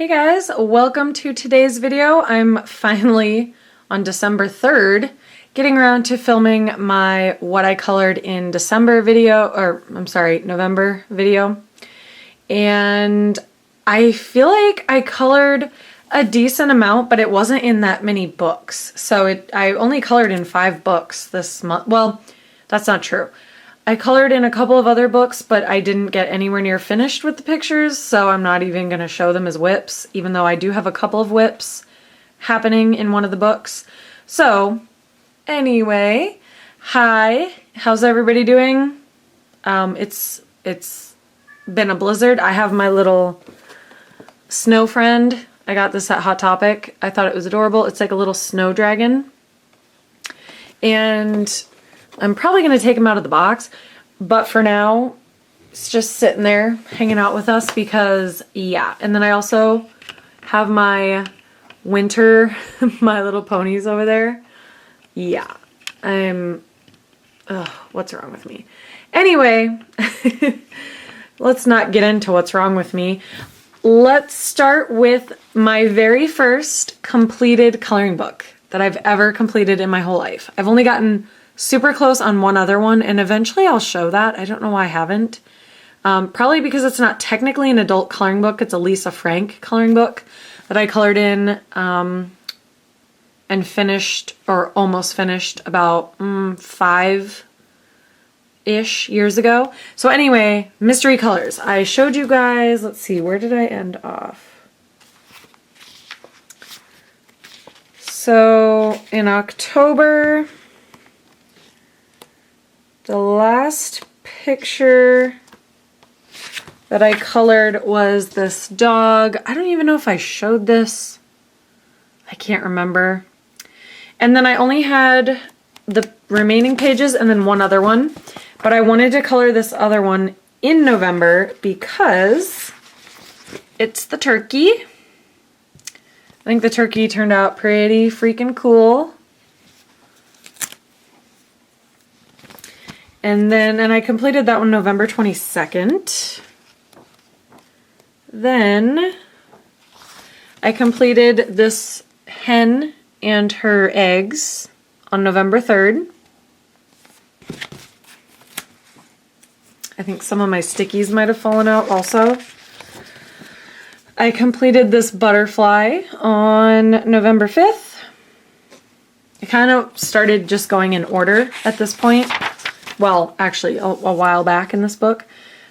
Hey guys, welcome to today's video. I'm finally on December 3rd getting around to filming my what I colored in December video, or I'm sorry, November video. And I feel like I colored a decent amount, but it wasn't in that many books. So I only colored in 5 books this month. Well, that's not true. I colored in a couple of other books, but I didn't get anywhere near finished with the pictures, so I'm not even going to show them as whips, even though I do have a couple of whips happening in one of the books. So, anyway, hi, how's everybody doing? It's been a blizzard. I have my little snow friend. I got this at Hot Topic. I thought it was adorable. It's like a little snow dragon. And I'm probably going to take him out of the box, but for now, it's just sitting there hanging out with us because, yeah. And then I also have my winter My Little Ponies over there. Yeah, what's wrong with me? Anyway, let's not get into what's wrong with me. Let's start with my very first completed coloring book that I've ever completed in my whole life. I've only gotten super close on one other one, and eventually I'll show that. I don't know why I haven't. Probably because it's not technically an adult coloring book. It's a Lisa Frank coloring book that I colored in and finished, or almost finished, about 5-ish years ago. So anyway, Mystery Colors. I showed you guys, let's see, where did I end off? So in October, the last picture that I colored was this dog. I don't even know if I showed this. I can't remember. And then I only had the remaining pages and then one other one. But I wanted to color this other one in November because it's the turkey. I think the turkey turned out pretty freaking cool. And I completed that one November 22nd. Then I completed this hen and her eggs on November 3rd. I think some of my stickies might have fallen out also. I completed this butterfly on November 5th. I kind of started just going in order at this point. Well, actually, a while back in this book.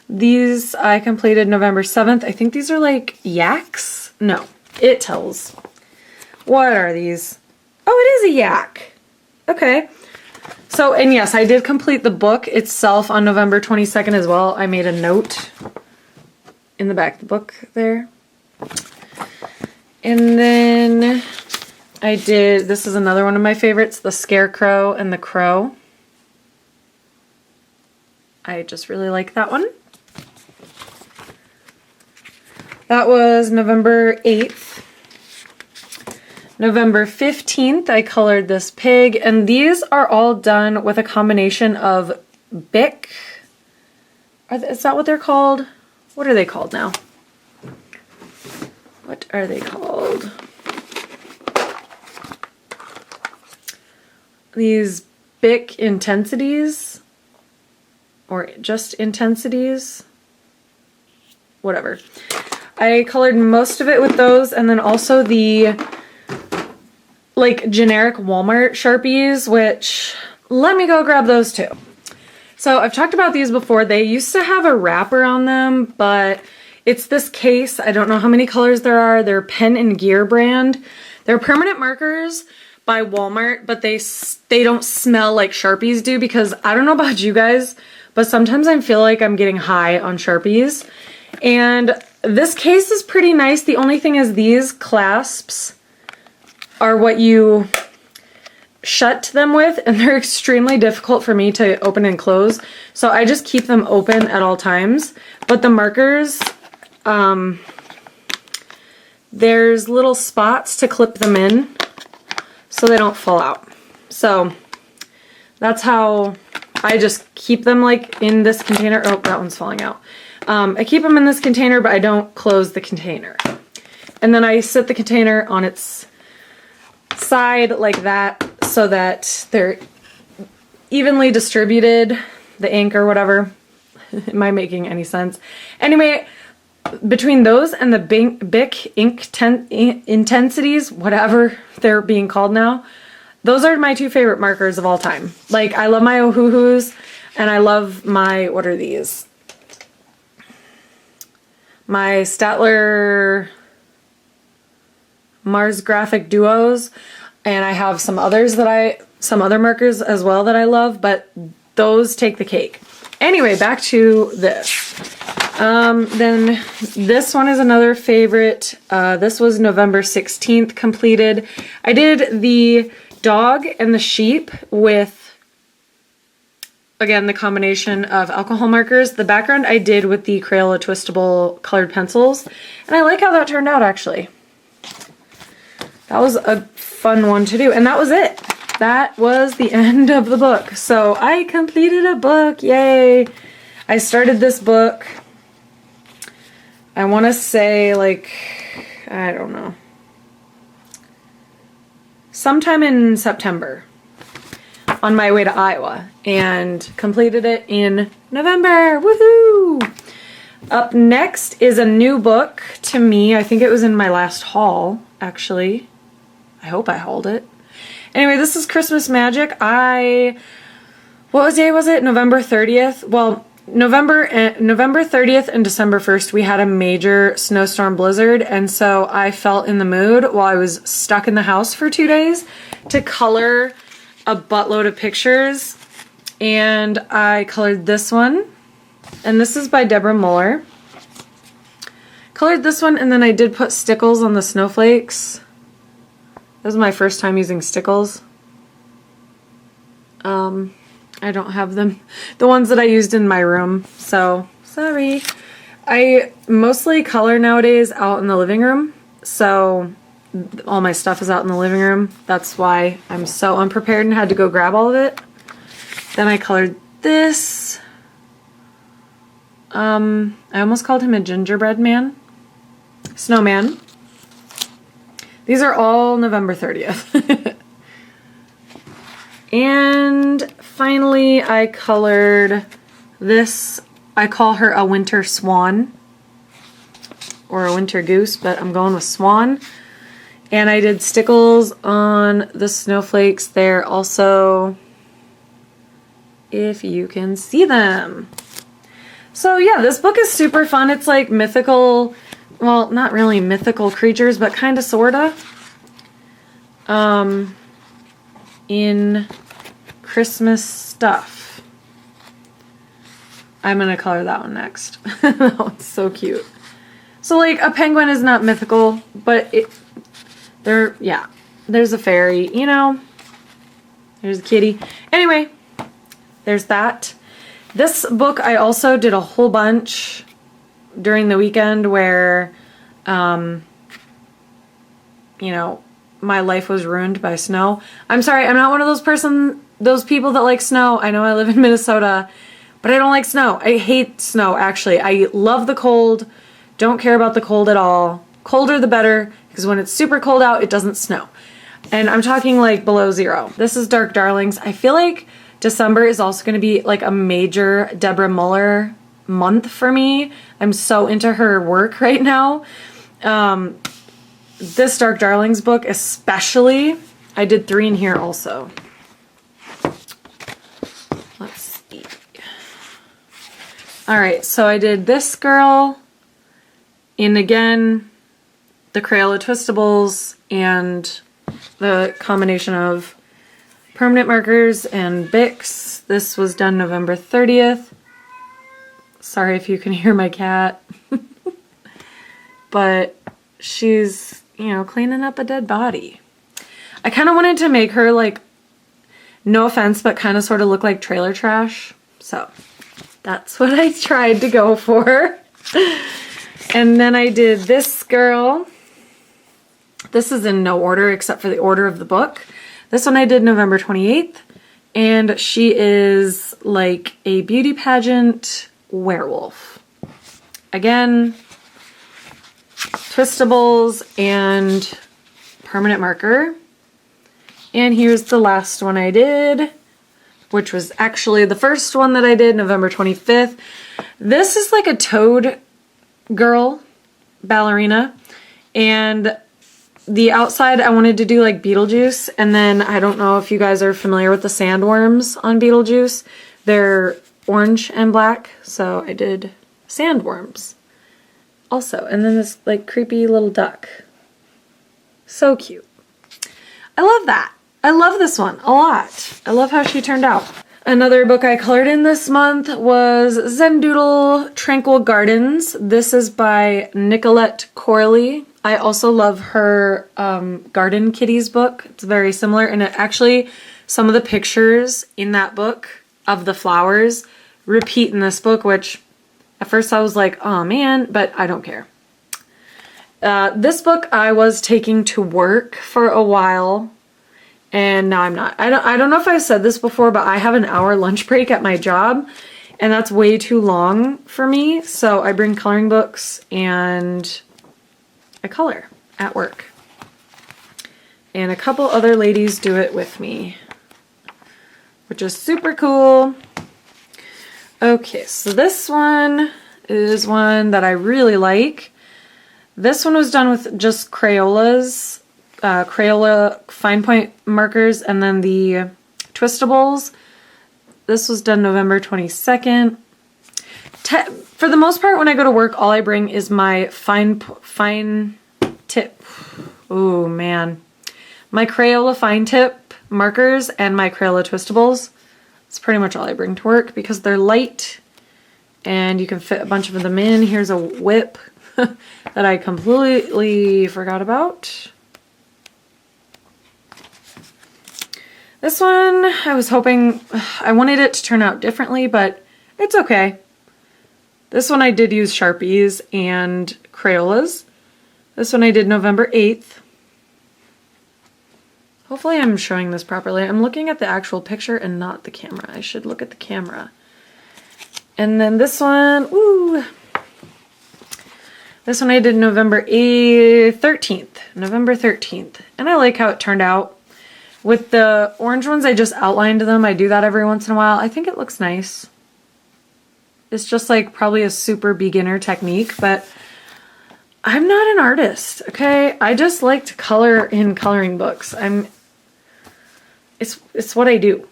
These I completed November 7th. I think these are like yaks? No, it tells. What are these? Oh, it is a yak. Okay. So, and yes, I did complete the book itself on November 22nd as well. I made a note in the back of the book there. And then I did, this is another one of my favorites, the Scarecrow and the Crow. I just really like that one. That was November 8th. November 15th, I colored this pig, and these are all done with a combination of Bic. Is that what they're called? What are they called now? What are they called? These Bic intensities? Or just intensities, whatever. I colored most of it with those, and then also the like generic Walmart Sharpies, which let me go grab those too. So I've talked about these before. They used to have a wrapper on them, but it's this case. I don't know how many colors there are. They're Pen and Gear brand. They're permanent markers by Walmart, but they don't smell like Sharpies do, because I don't know about you guys, but sometimes I feel like I'm getting high on Sharpies. And this case is pretty nice. The only thing is these clasps are what you shut them with, and they're extremely difficult for me to open and close. So I just keep them open at all times. But the markers, there's little spots to clip them in so they don't fall out. So that's how I just keep them like in this container. Oh, that one's falling out. I keep them in this container, but I don't close the container. And then I sit the container on its side like that so that they're evenly distributed, the ink or whatever. Am I making any sense? Anyway, between those and the Bic ink intensities, whatever they're being called now, those are my two favorite markers of all time. Like, I love my Ohuhus, and I love my, what are these? My Staedtler Mars Graphic Duos, and I have some others that some other markers as well that I love, but those take the cake. Anyway, back to this. Then this one is another favorite. This was November 16th completed. I did the dog and the sheep with, again, the combination of alcohol markers. The background I did with the Crayola twistable colored pencils, and I like how that turned out, actually. That was a fun one to do, and that was it. That was the end of the book. So I completed a book, yay! I started this book, I want to say, like, I don't know, sometime in September on my way to Iowa, and completed it in November. Woohoo! Up next is a new book to me. I think it was in my last haul, actually. I hope I hauled it. Anyway, this is Christmas Magic. What day was it? November 30th? Well, November 30th and December 1st, we had a major snowstorm blizzard, and so I felt in the mood while I was stuck in the house for 2 days to color a buttload of pictures, and I colored this one, and this is by Deborah Muller. Colored this one, and then I did put stickles on the snowflakes. This was my first time using stickles. I don't have them. The ones that I used in my room, so sorry. I mostly color nowadays out in the living room, so all my stuff is out in the living room. That's why I'm so unprepared and had to go grab all of it. Then I colored this. I almost called him a gingerbread man. Snowman. These are all November 30th. And finally, I colored this. I call her a winter swan or a winter goose, but I'm going with swan. And I did stickles on the snowflakes there also, if you can see them. So yeah, this book is super fun. It's like mythical, well, not really mythical creatures, but kind of, sorta. In Christmas stuff. I'm gonna color that one next. That one's so cute. So like, a penguin is not mythical, but yeah, there's a fairy, you know, there's a kitty. Anyway, there's that. This book I also did a whole bunch during the weekend where, you know, my life was ruined by snow. I'm sorry, I'm not one of those people that like snow. I know I live in Minnesota, but I don't like snow. I hate snow, actually. I love the cold. Don't care about the cold at all. Colder the better, because when it's super cold out, it doesn't snow. And I'm talking like below 0. This is Dark Darlings. I feel like December is also going to be like a major Deborah Muller month for me. I'm so into her work right now. This Dark Darlings book especially. I did 3 in here also. Let's see. Alright, so I did this girl in, again, the Crayola Twistables and the combination of permanent markers and Bics. This was done November 30th. Sorry if you can hear my cat. But she's, you know, cleaning up a dead body. I kind of wanted to make her, like, no offense, but kind of sort of look like trailer trash. So that's what I tried to go for. And then I did this girl. This is in no order except for the order of the book. This one I did November 28th. And she is like a beauty pageant werewolf. Again, Twistables, and permanent marker. And here's the last one I did, which was actually the first one that I did, November 25th. This is like a toad girl ballerina, and the outside I wanted to do like Beetlejuice, and then I don't know if you guys are familiar with the sandworms on Beetlejuice. They're orange and black, so I did sandworms also, and then this like creepy little duck. So cute. I love that. I love this one a lot. I love how she turned out. Another book I colored in this month was Doodle, Tranquil Gardens. This is by Nicolette Corley. I also love her Garden Kitties book. It's very similar, and it actually, some of the pictures in that book of the flowers repeat in this book, which at first I was like, oh man, but I don't care. This book I was taking to work for a while, and now I'm not. I don't know if I've said this before, but I have an hour lunch break at my job, and that's way too long for me. So I bring coloring books and I color at work. And a couple other ladies do it with me, which is super cool. Okay, so this one is one that I really like. This one was done with just Crayolas, Crayola fine point markers, and then the Twistables. This was done November 22nd. For the most part, when I go to work, all I bring is my fine tip. Oh man. My Crayola fine tip markers and my Crayola Twistables. It's pretty much all I bring to work because they're light and you can fit a bunch of them in. Here's a whip that I completely forgot about. This one, I was hoping, I wanted it to turn out differently, but it's okay. This one I did use Sharpies and Crayolas. This one I did November 8th. Hopefully I'm showing this properly. I'm looking at the actual picture and not the camera. I should look at the camera. And then this one, ooh. This one I did November 13th. November 13th. And I like how it turned out. With the orange ones, I just outlined them. I do that every once in a while. I think it looks nice. It's just like probably a super beginner technique, but I'm not an artist, okay? I just like to color in coloring books. It's what I do,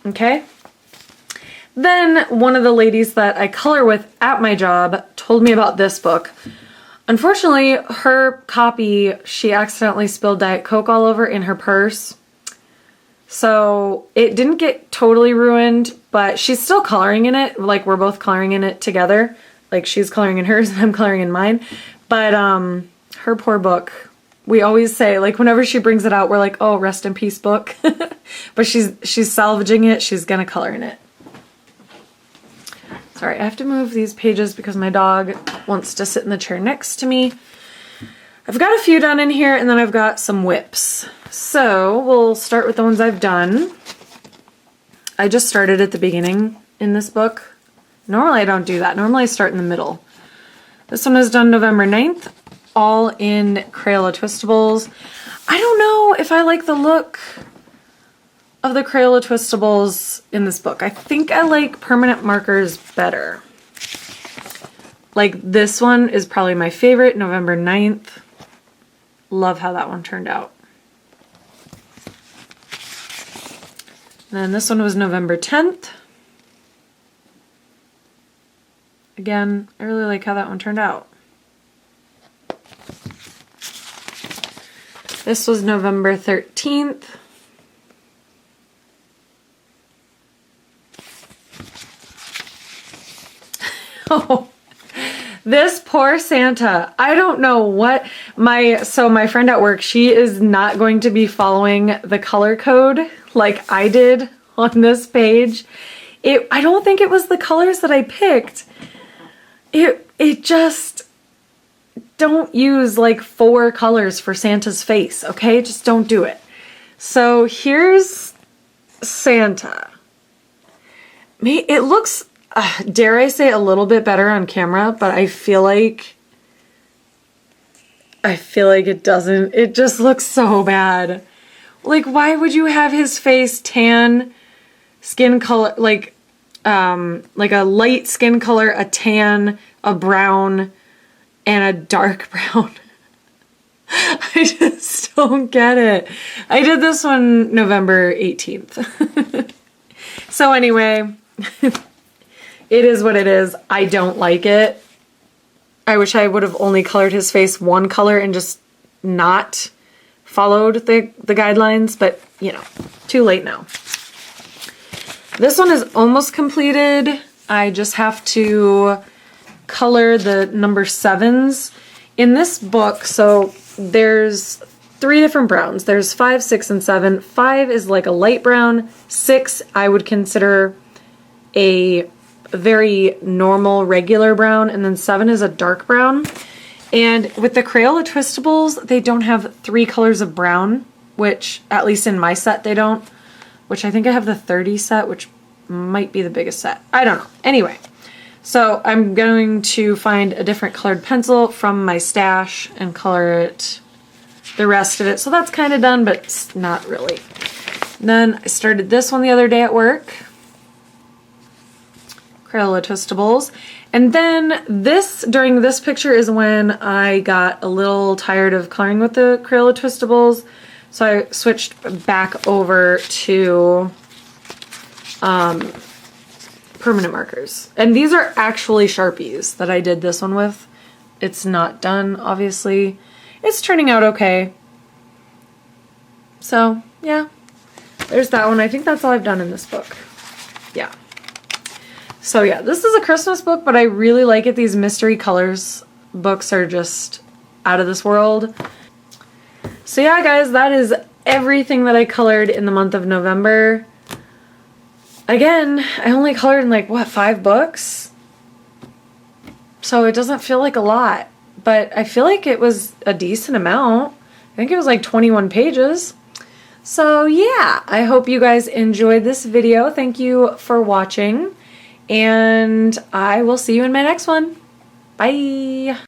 okay? Then one of the ladies that I color with at my job told me about this book. Unfortunately, her copy, she accidentally spilled Diet Coke all over in her purse. So it didn't get totally ruined, but she's still coloring in it. Like we're both coloring in it together. Like she's coloring in hers and I'm coloring in mine. But her poor book, we always say, like whenever she brings it out, we're like, oh, rest in peace book. But she's salvaging it. She's gonna color in it. Sorry, I have to move these pages because my dog wants to sit in the chair next to me. I've got a few done in here, and then I've got some whips. So we'll start with the ones I've done. I just started at the beginning in this book. Normally I don't do that. Normally I start in the middle. This one was done November 9th, all in Crayola Twistables. I don't know if I like the look of the Crayola Twistables in this book. I think I like permanent markers better. Like this one is probably my favorite, November 9th. Love how that one turned out. And then this one was November 10th. Again, I really like how that one turned out. This was November 13th. Oh, this poor Santa. I don't know what my friend at work, she is not going to be following the color code like I did on this page. I don't think it was the colors that I picked. It just, don't use like 4 colors for Santa's face, okay? Just don't do it. So here's Santa. It looks, dare I say, a little bit better on camera, but I feel like I feel like it doesn't. It just looks so bad. Like, why would you have his face tan, skin color, like a light skin color, a tan, a brown, and a dark brown? I just don't get it. I did this one November 18th. So anyway, it is what it is. I don't like it. I wish I would have only colored his face one color and just not followed the guidelines, but you know, too late now. This one is almost completed. I just have to color the number 7s. In this book, so there's 3 different browns. There's 5, 6, and 7. 5 is like a light brown. 6 I would consider a very normal, regular brown. And then 7 is a dark brown. And with the Crayola Twistables, they don't have 3 colors of brown, which, at least in my set, they don't. Which I think I have the 30 set, which might be the biggest set. I don't know. Anyway, so I'm going to find a different colored pencil from my stash and color it, the rest of it. So that's kind of done, but it's not really. Then I started this one the other day at work. Crayola Twistables. And then this, during this picture is when I got a little tired of coloring with the Crayola Twistables. So I switched back over to permanent markers. And these are actually Sharpies that I did this one with. It's not done, obviously. It's turning out okay. So, yeah. There's that one. I think that's all I've done in this book. Yeah. So yeah, this is a Christmas book, but I really like it. These mystery colors books are just out of this world. So yeah, guys, that is everything that I colored in the month of November. Again, I only colored in like, what, 5 books? So it doesn't feel like a lot, but I feel like it was a decent amount. I think it was like 21 pages. So yeah, I hope you guys enjoyed this video. Thank you for watching, and I will see you in my next one. Bye!